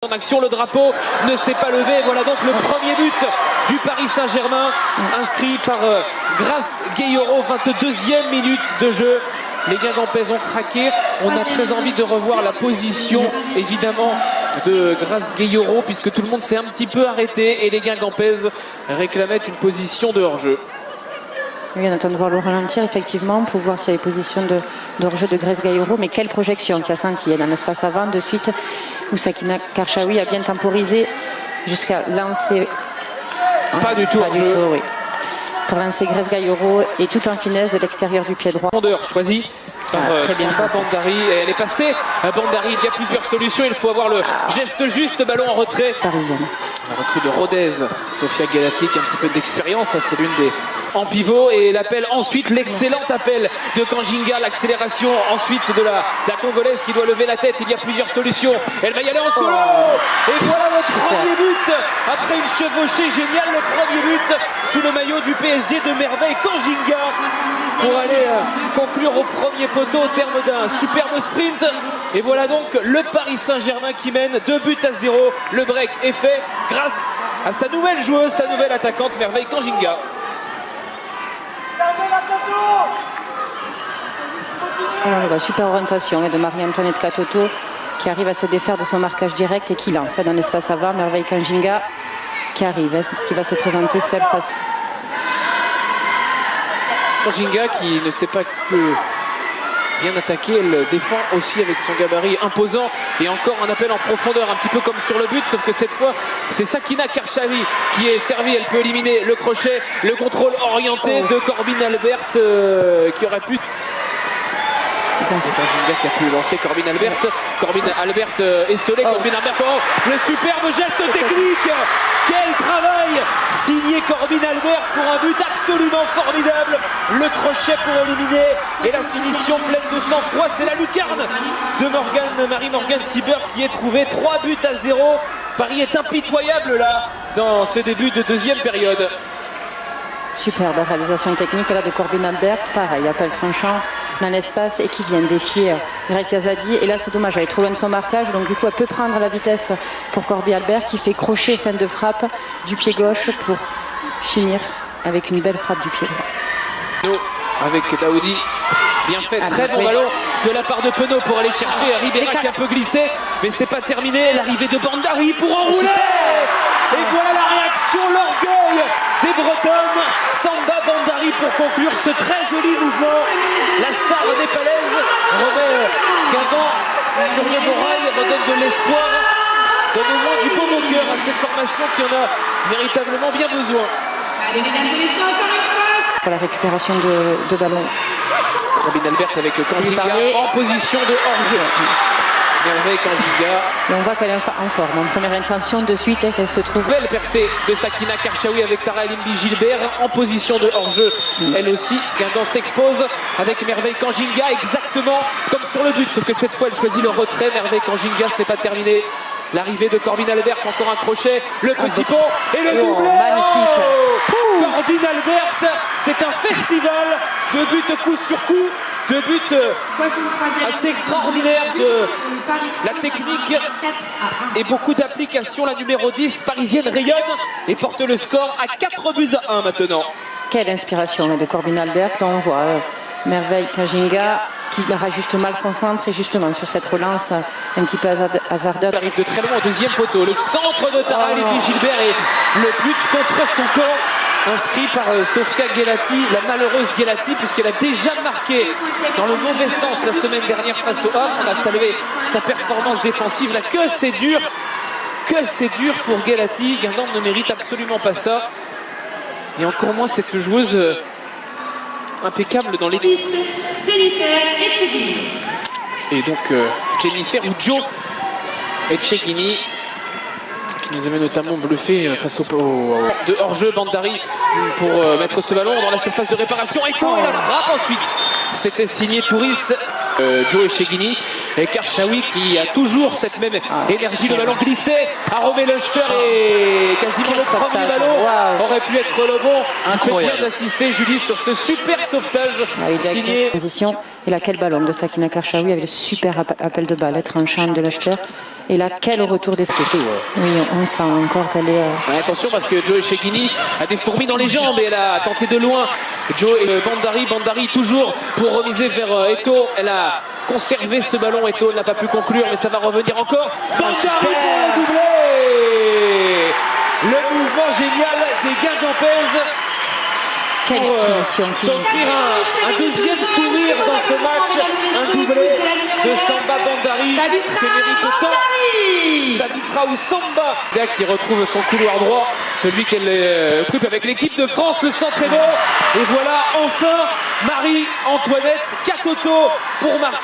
En action, le drapeau ne s'est pas levé. Voilà donc le premier but du Paris Saint-Germain, inscrit par Grace Gayoro, 22e minute de jeu. Les Guingampaises ont craqué. On a très envie de revoir la position, évidemment, de Grace Gayoro, puisque tout le monde s'est un petit peu arrêté et les Guingampaises réclamaient une position de hors-jeu. Oui, on attend de voir le ralentir effectivement pour voir s'il y a les positions de hors-jeu de Grace Gayoro. Mais quelle projection tu as senti dans l'espace avant de suite où Sakina Karchaoui a bien temporisé jusqu'à lancer. Pas du tout, oui. Pour lancer Grace Gayoro et tout en finesse de l'extérieur du pied droit. Choisi par Bandari, et elle est passée. Bandari, il y a plusieurs solutions, il faut avoir le geste juste, ballon en retrait. Parisienne. La recrue de Rodez, Sofia Galati, qui a un petit peu d'expérience, c'est l'une des en pivot, et l'appel ensuite, l'excellent appel de Kanjinga, l'accélération ensuite de la Congolaise qui doit lever la tête. Il y a plusieurs solutions, elle va y aller en solo, et voilà le premier but après une chevauchée géniale, le premier but sous le maillot du PSG de Merveille Kanjinga pour aller conclure au premier poteau au terme d'un superbe sprint. Et voilà donc le Paris Saint-Germain qui mène 2-0. Le break est fait grâce à sa nouvelle joueuse, sa nouvelle attaquante Merveille Kanjinga. Alors, super orientation de Marie-Antoinette Katoto qui arrive à se défaire de son marquage direct et qui lance dans l'espace avant. Merveille Kanjinga qui arrive, ce qui va se présenter seule face. Kanjinga qui ne sait pas que bien attaqué, elle défend aussi avec son gabarit imposant, et encore un appel en profondeur, un petit peu comme sur le but, sauf que cette fois c'est Sakina Karchaoui qui est servie. Elle peut éliminer le crochet, le contrôle orienté de Corbin Albert qui aurait pu... Kanjinga qui a pu lancer Corbin Albert. Corbin Albert esselé. Corbin Albert, le superbe geste technique. Quel travail signé Corbin Albert pour un but absolument formidable. Le crochet pour éliminer et la finition pleine de sang-froid. C'est la lucarne de Marie-Morgane Sieber qui est trouvée. 3-0. Paris est impitoyable là dans ce début de deuxième période. Superbe réalisation technique là de Corbin Albert. Pareil, appel tranchant dans l'espace et qui vient défier Grace Gazadi. Et là c'est dommage, elle est trop loin de son marquage, donc du coup elle peut prendre la vitesse pour Corbin Albert qui fait crochet, fin de frappe du pied gauche pour finir avec une belle frappe du pied droit. Avec Daoudi, bien fait, très bon ballon de la part de Penaud pour aller chercher Ribera qui a un peu glissé, mais c'est pas terminé. L'arrivée de Bandari pour enrouler, et voilà la réaction, l'orgueil des Bretonnes. Samba Bandari pour conclure ce très joli mouvement. La star népalaise remet Guingamp sur le moral, redonne de l'espoir, donne au moins du beau au cœur à cette formation qui en a véritablement bien besoin. Pour la récupération de ballon. Corbin Albert avec Kanjinga en position de hors-jeu. Merveille Kanjinga. On voit qu'elle est en forme. En première intention, de suite, elle se trouve. Belle percée de Sakina Karchaoui avec Tara Elimbi Gilbert en position de hors-jeu. Elle aussi, Guingamp s'expose avec Merveille Kanjinga, exactement comme sur le but. Sauf que cette fois, elle choisit le retrait. Merveille Kanjinga, ce n'est pas terminé. L'arrivée de Corbin Albert, encore un crochet, le petit pont et le doublé. Magnifique. Corbin Albert, c'est un festival de buts coup sur coup, de buts assez extraordinaires, de la technique et beaucoup d'applications. La numéro 10 parisienne rayonne et porte le score à 4-1 maintenant. Quelle inspiration de Corbin Albert. Là on voit Merveille Kanjinga qui rajuste mal son centre, et justement sur cette relance un petit peu hasardeuse. Il arrive de très loin au deuxième poteau. Le centre de Tara Elimbi Gilbert et le but contre son camp, inscrit par Sofia Galati, la malheureuse Galati, puisqu'elle a déjà marqué dans le mauvais sens la semaine dernière face au Havre. On a salué sa performance défensive. Là, que c'est dur pour Galati. Guingamp ne mérite absolument pas ça. Et encore moins cette joueuse impeccable dans les... Et donc Jennifer ou Joe Etcheghini qui nous avait notamment bluffé face au de hors-jeu. Bandari pour mettre ce ballon dans la surface de réparation. Et la frappe ensuite. C'était signé Touris. Joe Etcheghini Et Karchaoui qui a toujours cette même énergie. Le ballon glissé à Romain Leuchter et quasiment le premier ballon aurait pu être le bon. Incroyable d'assister Julie sur ce super sauvetage signé. Transition. Et là, quel ballon de Sakina Karchaoui avec le super appel de balle, tranchant de Leuchter. Et là, quel retour des photos. Oui, on sent encore qu'elle est... Attention parce que Joe Echegini a des fourmis dans les jambes et elle a tenté de loin. Joe et Bandari toujours pour remiser vers Eto'o. Elle a conservé ce ballon. Eto'o n'a pas pu conclure, mais ça va revenir encore. Bandari pour le doublé. Le mouvement génial des Guingampaises. Pour s'offrir un deuxième sourire dans ce match, un doublé de Samba Bandari que mérite autant Sabitra ou Samba qui retrouve son couloir droit, celui qu'elle occupe avec l'équipe de France. Le centre est beau et voilà enfin Marie-Antoinette Katoto pour marquer.